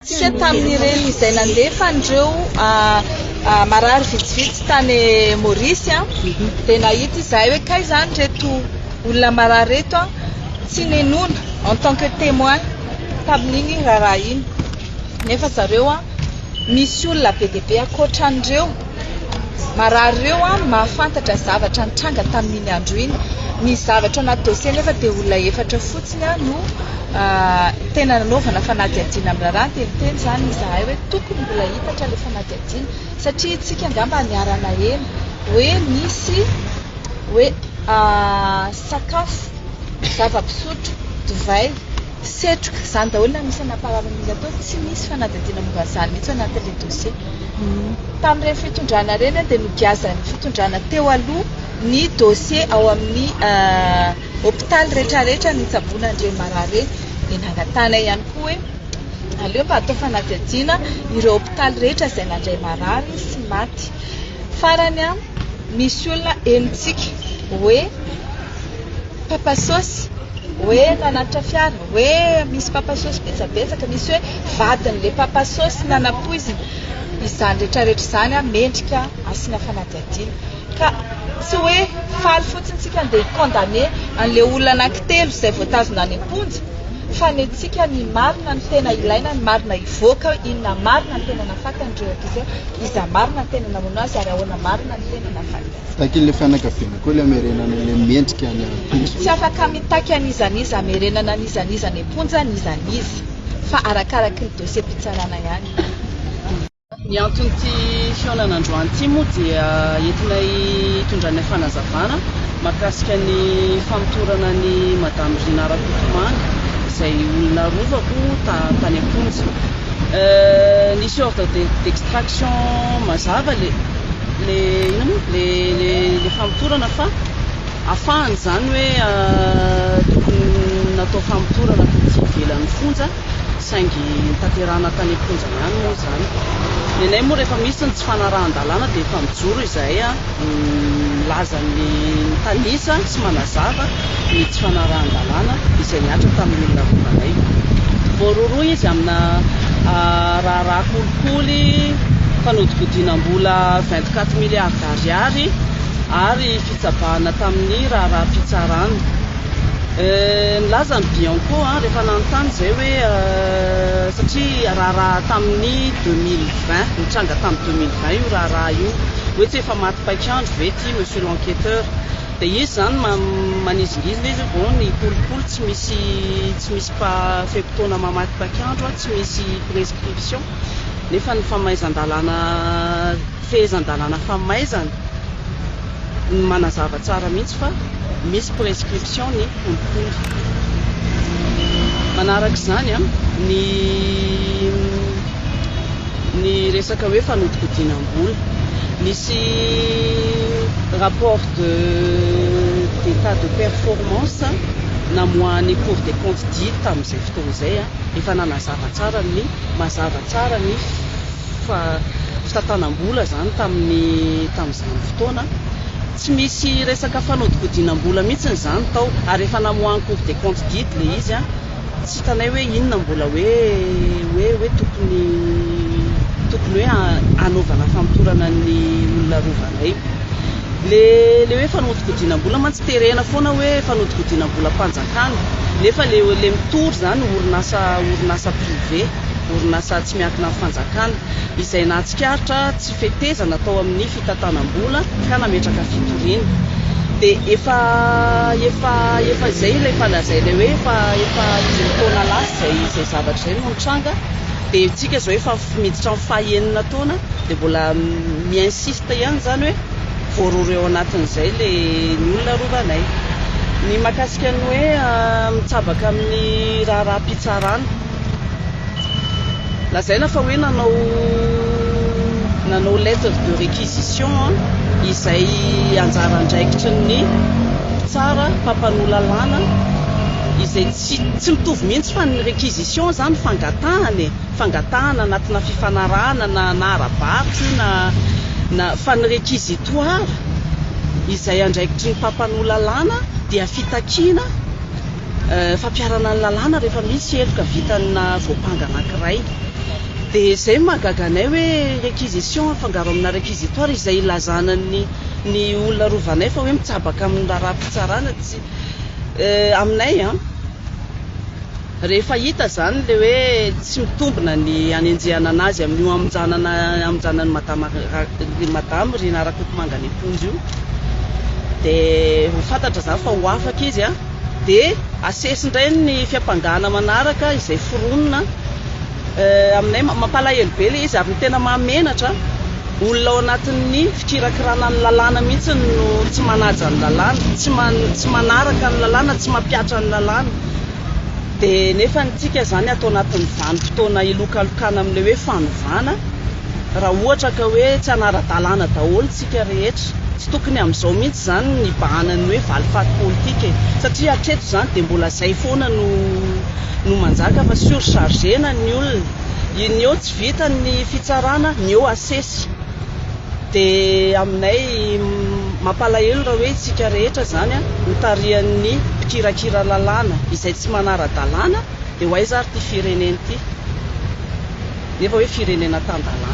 Sia tamin'ireny izay nandefa andreo marary vitsivitsy tany Maurice dia nahita izahay hoe kay zany reto olona marary reto tsy nenona en tant que témoin tamin'iny raharaha iny nefa zareo misy olona be dia be ankoatran'ireo marary ireo mahafantatra zavatra nitranga tamin'iny andro iny. Ny zavatra anaty dossier nefa dia olona efatra fotsiny no tena nanaovana fanadihadiana amin'ny raharaha dia miteny zany izahay hoe tokony mbola hitatra ilay fanadihadiana satria tsika angamba niarana eny hoe misy hoe sakafo zava-pisotro divay setroka zany daholo na misy anapaharan'ilay atao tsy misy fanadihadiana momba izany mihitsy anatin'ilay dossier. Tamin'ireny fitondrana ireny dia nogiazan'ny fitondrana teo aloha ny dossier ao amin'ny hôpitaly rehetrarehetra nitsabonan'ireny marary ireny dia nangatana ihany koa hoe aleo mba atao fanadihadiana ireo hôpitaly rehetra izay nandray marary sy maty. Farany misy olona enitsika hoe papasosy hoe nanatitra fiara hoe misy papasosy betsabetsaka misy hoe vadin'ilay papasosy nanapoizina izany rehetrarehetra izany mendrika asiana fanadihadiana ka tsy hoe faly fotsiny tsika andeha condamné an'ilay olona anankitelo izay voatazona any am-ponja fa ny antsika ny marina ny tena ilaina ny marina ivoaka inona marina ny tena nafakan'ireo akizy iza marina ny tena namono azy ary ahoana marina ny tena nafaky azy. Takin'ilay fianakaviana koa ilay amerenana ilay mendrika any am-ponja. Tsy afaka mitaky an'izaniza amerenana an'izaniza ny am-ponja n'izaniza fa arakaraka ny dossier mpitsarana ihany. Ny anton'ity fihaonan'androany ity moa dia entinay hitondranay fanazavana mahakasika ny famotorana ny madame Rina Rakotomanga izay olona rovako tany am-ponja. Nisy ordre d'extraction mazava le famotorana fa afahany zany hoe tokony natao famotorana toty ivelan'ny fonja saingy tanterahana tany am-ponja ihany moa zany. Nenay moa rehefa misy ny tsy fanarahan-dalàna dia efa mijoro izahay milaza ny tanisa sy manazava ny tsy fanarahan-dalàna izay niatra tamin'ny olona rovanay. Voaroroa izy amina raharaha kolikoly fanodikodinam-bola 24 milliards d'ariary ary fitsabahana tamin'ny raharaha fitsarana. Nilaza ny Bianco rehefa nanontany izay hoe satria raharaha tamin'ny 2020 nitranga tamin'ny 2020 io raharaha io hoe tsy efa maty paikandro ve ty monsieur l'enquêteur dia izy zany manizingizina izy bon ny kolikoly tsy misy fepotona mamaty paikandro tsy misy prescription nefa ny famaizan-dalàna fehezan-dalàna famaizana manazava tsara mihitsy fa misy prescription ny kolikoly. Manaraka izany ny resaka hoe fanodikodinam-bola misy rapport d'état de performance namoahan'ny Cour des comptes dit tamin'izay fotoana izay efa nanazava tsara ny mazava tsara ny fitantanam-bola zany tamin'izany fotoana. Tsy misy resaka fanodikodinam-bola mihitsy zany tao ary efa namoahan'ny Cour des comptes dit le izy tsy hitanay hoe inona mbola hoe tokony hoe anaovana famotorana ny olona rovanay. Le hoe fanodikodinam-bola mantsy terena foana hoe fanodikodinam-bola mpanjakana nefa le mitory zany orinasa privé orinasa tsy miankina amin'ny fanjakana izay nahatsikaritra tsy fetezana tao amin'ny fitantanam-bola ka nametraka fitoriana dia efa izay ilay falazaina hoe efa taona lasa izay zavatra izay no nitranga dia tsika zao efa miditra amin'ny fahaenina taona dia mbola mi-insiste ihany zany hoe voaroro eo anatin'izay ny olona rovanay. Ny mahakasika ny hoe mitsabaka amin'ny raharaha-pitsarana lazaina fa hoe nanao lettre de réquisition izay anjara andraikitry ny tsara mpampanolalalàna izay tsy mitovy mihitsy fa ny réquisition zany fangatahana anatina fifanarahana na arabaritsy na fa ny réquisitoire izay andraikitry ny mpampanolalalàna dia fitakiana fampiarana ny lalàna rehefa misy heloka vitana voapanga anankiray. Dia izay mahagaganay hoe réquisition afangaro amina réquisitoire izay ilazana ny olona rovanay fa hoe mitsabaka amin'ny raharaham-pitsarana tsy aminay rehefa hita zany le hoe tsy mitombina ny anenjehana anazy amin'ny amonjanany madame Rina Rakotomanga ny Ponjy io, dia ho fantatra zany fa ho afaka izy dia asesindray ny fiampangana manaraka izay foronina aminay mampalahelo be le izy ary ny tena mahamenatra olona ao anatin'ny fikirakirana ny lalàna mihitsy no tsy manaja ny lalàna, tsy manaraka ny lalàna, tsy mampiatra ny lalàna. Dia nefa ntsika zany atao anatin'ny vanim-potoana ilokalokana amin'ilay hoe fanovana, raha ohatra ka hoe tsy anara-dalàna daholo tsika rehetra, tsy tokony amin'izao mihitsy zany ny bahanany hoe valifaty politika satria hatreto zany dia mbola izay foana no manjaka fa surchargena ny olona, ny eo tsy vita ny fitsarana, ny eo asesy. Dia aminay mampalahelo raha hoe tsika rehetra zany mitarihan'ny mpikirakira lalàna izay tsy manara-dalàna dia ho aiza ary ty firenena ity nefa hoe firenena tan-dalàna.